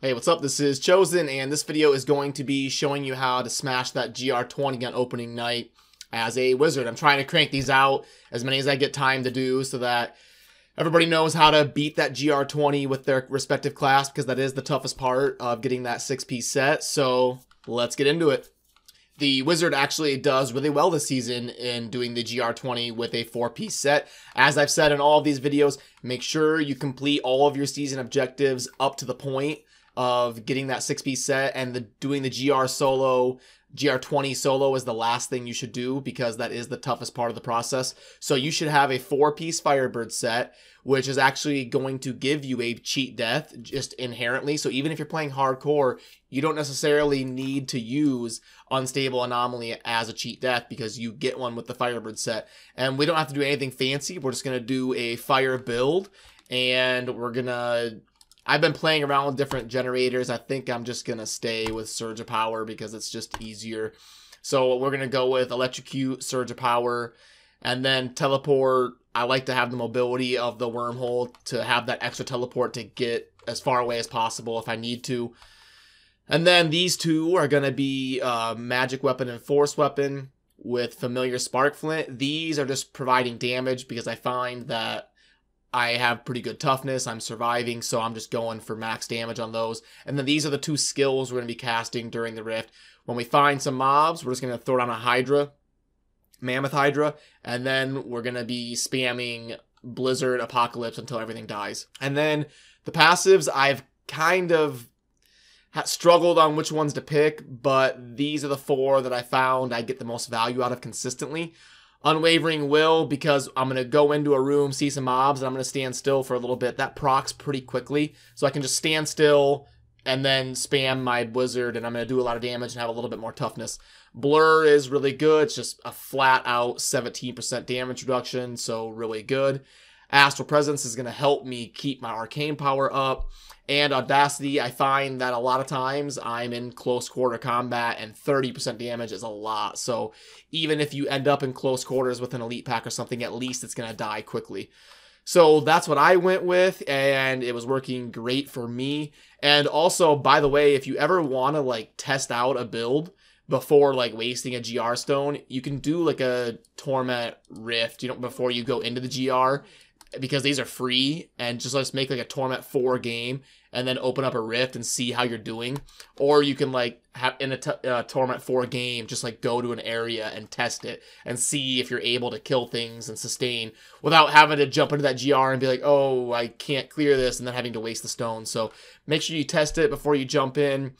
Hey, what's up? This is Chosen, and this video is going to be showing you how to smash that GR20 on opening night as a wizard. I'm trying to crank these out as many as I get time to do so that everybody knows how to beat that GR20 with their respective class, because that is the toughest part of getting that 6-piece set. So let's get into it. The wizard actually does really well this season in doing the GR20 with a 4-piece set. As I've said in all of these videos, make sure you complete all of your season objectives up to the point of getting that 6-piece set, and doing the GR20 solo is the last thing you should do, because that is the toughest part of the process. So you should have a 4-piece Firebird set, which is actually going to give you a cheat death just inherently. So even if you're playing hardcore, you don't necessarily need to use Unstable Anomaly as a cheat death, because you get one with the Firebird set. And we don't have to do anything fancy. We're just going to do a fire build, and I've been playing around with different generators. I think I'm just going to stay with Surge of Power because it's just easier. So we're going to go with Electrocute, Surge of Power, and then Teleport. I like to have the mobility of the Wormhole to have that extra teleport to get as far away as possible if I need to. And then these two are going to be Magic Weapon and Force Weapon with Familiar Spark Flint. These are just providing damage because I find that I have pretty good toughness. I'm surviving, so I'm just going for max damage on those. And then these are the two skills we're going to be casting during the Rift. When we find some mobs, we're just going to throw down a Hydra, Mammoth Hydra, and then we're going to be spamming Blizzard Apocalypse until everything dies. And then the passives, I've kind of struggled on which ones to pick, but these are the 4 that I found I get the most value out of consistently. Unwavering Will, because I'm going to go into a room, see some mobs, and I'm going to stand still for a little bit. That procs pretty quickly, so I can just stand still and then spam my Blizzard, and I'm going to do a lot of damage and have a little bit more toughness. Blur is really good. It's just a flat-out 17% damage reduction, so really good. Astral Presence is going to help me keep my arcane power up. And Audacity, I find that a lot of times I'm in close quarter combat and 30% damage is a lot. So even if you end up in close quarters with an elite pack or something, at least it's going to die quickly. So that's what I went with, and it was working great for me. And also, by the way, if you ever want to test out a build before wasting a GR stone, you can do a Torment Rift, before you go into the GR, because these are free, and just let's make a Torment 4 game and then open up a Rift and see how you're doing. Or you can have in a Torment 4 game, just go to an area and test it and see if you're able to kill things and sustain without having to jump into that GR and be like, oh, I can't clear this, and then having to waste the stone. So make sure you test it before you jump in.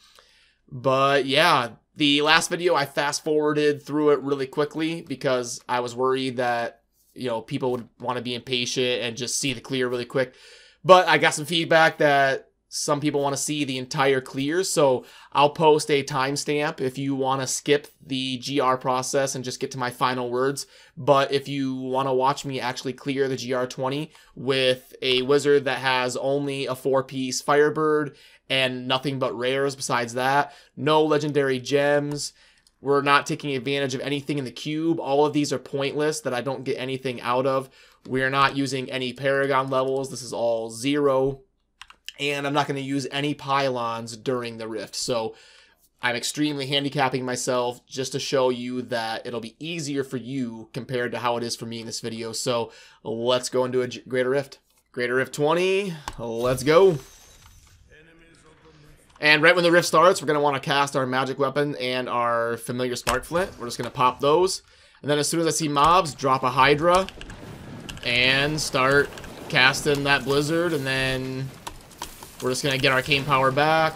But yeah, the last video I fast forwarded through it really quickly because I was worried that people would want to be impatient and just see the clear really quick. But I got some feedback that some people want to see the entire clear, so I'll post a timestamp if you want to skip the GR process and just get to my final words. But if you want to watch me actually clear the GR20 with a wizard that has only a 4-piece Firebird and nothing but rares besides that, no legendary gems, we're not taking advantage of anything in the cube. All of these are pointless that I don't get anything out of. We're not using any Paragon levels. This is all 0. And I'm not going to use any pylons during the Rift. So I'm extremely handicapping myself just to show you that it'll be easier for you compared to how it is for me in this video. So let's go into a Greater Rift. Greater Rift 20. Let's go. And right when the Rift starts, we're going to want to cast our Magic Weapon and our Familiar Spark Flint. We're just going to pop those. And then as soon as I see mobs, drop a Hydra and start casting that Blizzard. And then we're just going to get Arcane Power back.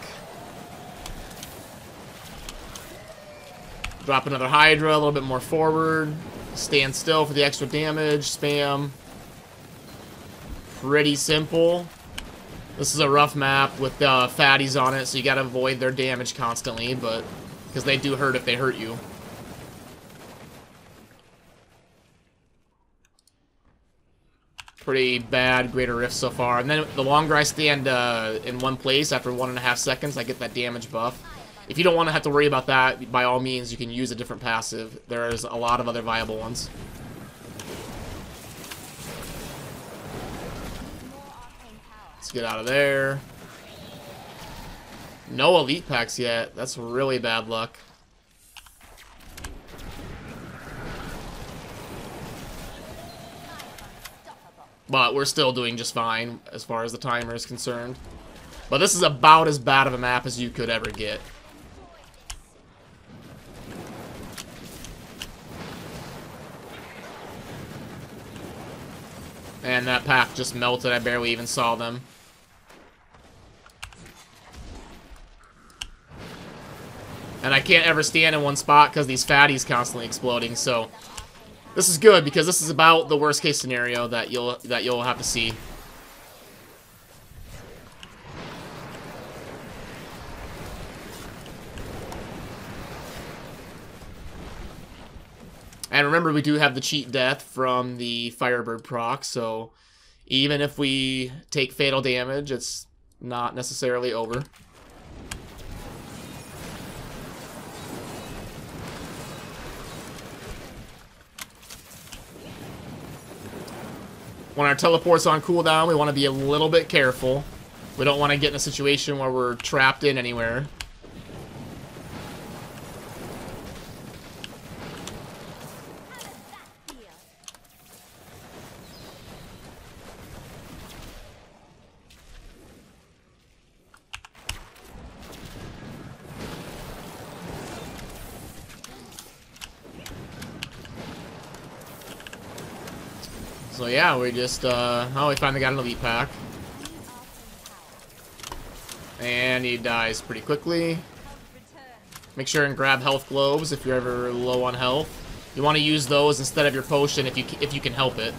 Drop another Hydra, a little bit more forward. Stand still for the extra damage. Spam. Pretty simple. This is a rough map with fatties on it, so you gotta avoid their damage constantly, but because they do hurt if they hurt you. Pretty bad Greater Rift so far. And then the longer I stand in one place, after 1.5 seconds, I get that damage buff. If you don't want to have to worry about that, by all means, you can use a different passive. There's a lot of other viable ones. Let's get out of there. No elite packs yet. That's really bad luck. But we're still doing just fine as far as the timer is concerned. But this is about as bad of a map as you could ever get. And that pack just melted. I barely even saw them. And I can't ever stand in one spot because these fatties constantly exploding, so this is good because this is about the worst case scenario that you'll have to see. And remember, we do have the cheat death from the Firebird proc, so even if we take fatal damage, it's not necessarily over. When our teleport's on cooldown, we want to be a little bit careful. We don't want to get in a situation where we're trapped in anywhere. So yeah, we just, oh, we finally got an elite pack. And he dies pretty quickly. Make sure and grab health globes if you're ever low on health. You want to use those instead of your potion if you can help it.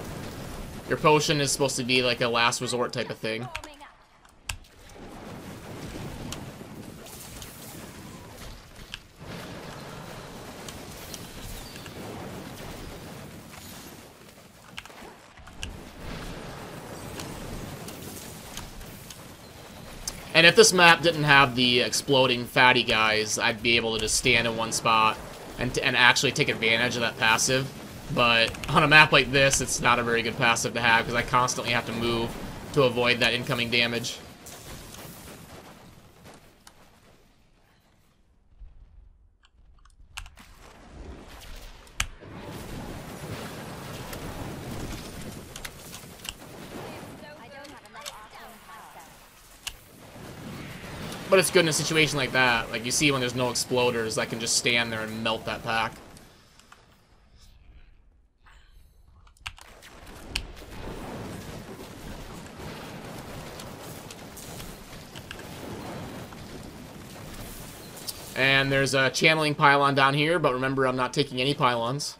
Your potion is supposed to be like a last resort type of thing. And if this map didn't have the exploding fatty guys, I'd be able to just stand in one spot and actually take advantage of that passive. But on a map like this, it's not a very good passive to have because I constantly have to move to avoid that incoming damage. But it's good in a situation like that. Like you see when there's no exploders, I can just stand there and melt that pack. And there's a channeling pylon down here, but remember I'm not taking any pylons.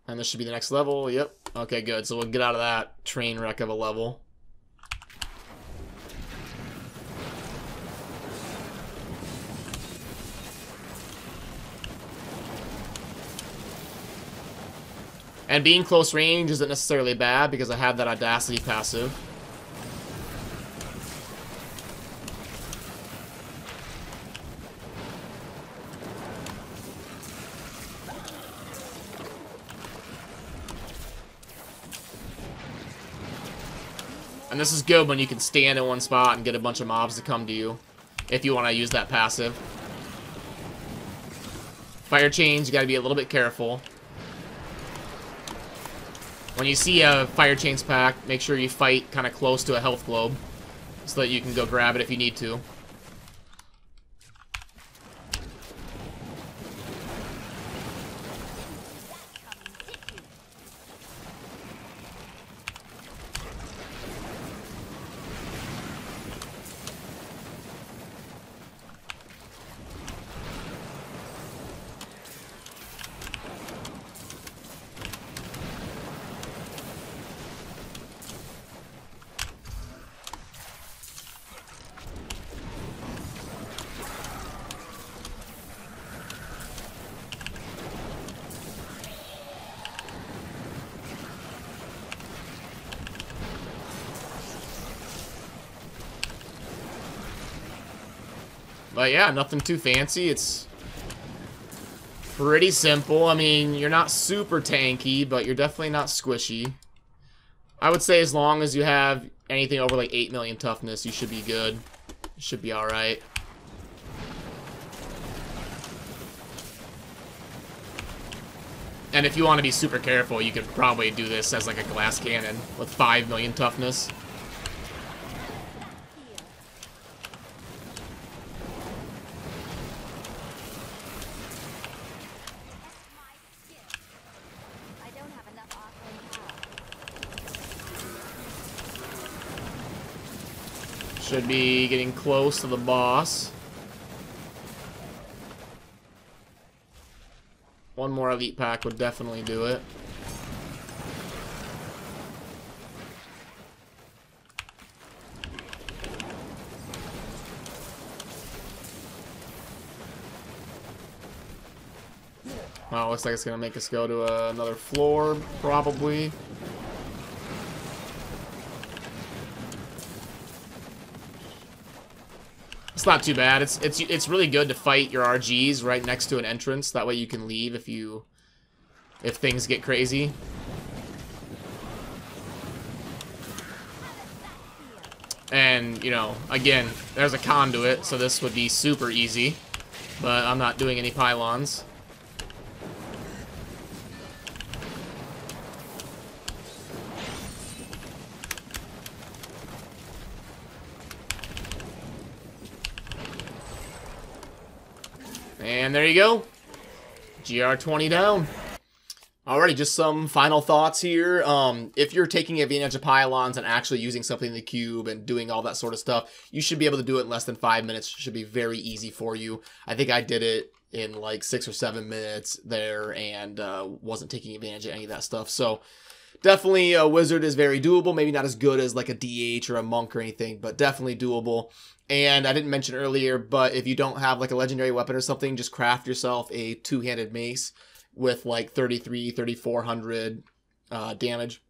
And this should be the next level, yep. Okay, good, so we'll get out of that train wreck of a level. And being close range isn't necessarily bad because I have that Audacity passive. And this is good when you can stand in one spot and get a bunch of mobs to come to you if you want to use that passive. Fire chains, you got to be a little bit careful. When you see a fire chains pack, make sure you fight kind of close to a health globe so that you can go grab it if you need to. But yeah, nothing too fancy. It's pretty simple. I mean, you're not super tanky, but you're definitely not squishy. I would say as long as you have anything over like 8 million toughness, you should be good. You should be alright. And if you want to be super careful, you could probably do this as like a glass cannon with 5 million toughness. Should be getting close to the boss. One more elite pack would definitely do it. Well, looks like it's gonna make us go to another floor, probably. It's not too bad. It's really good to fight your RGs right next to an entrance. That way you can leave if things get crazy. And, you know, again, there's a conduit, so this would be super easy. But I'm not doing any pylons. And there you go. GR20 down. Alrighty, just some final thoughts here. If you're taking advantage of pylons and actually using something in the cube and doing all that sort of stuff, you should be able to do it in less than 5 minutes. It should be very easy for you. I think I did it in like 6 or 7 minutes there and wasn't taking advantage of any of that stuff. So definitely a wizard is very doable. Maybe not as good as like a DH or a monk or anything, but definitely doable. And I didn't mention earlier, but if you don't have like a legendary weapon or something, just craft yourself a two-handed mace with like 3,400 damage.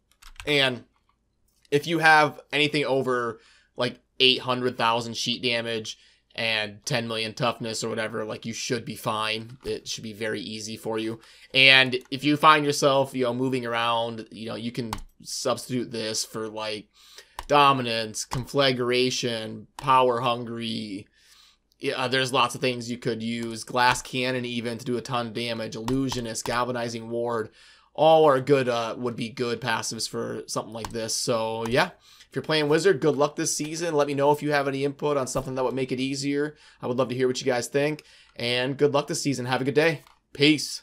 And if you have anything over like 800,000 sheet damage and 10 million toughness or whatever, like you should be fine. It should be very easy for you. And if you find yourself, you know, moving around, you know, you can substitute this for like dominance, conflagration, power hungry. Yeah, there's lots of things you could use. Glass cannon even to do a ton of damage. Illusionist, galvanizing ward, all are good. Would be good passives for something like this. So yeah, if you're playing wizard, good luck this season. Let me know if you have any input on something that would make it easier. I would love to hear what you guys think. And good luck this season. Have a good day. Peace.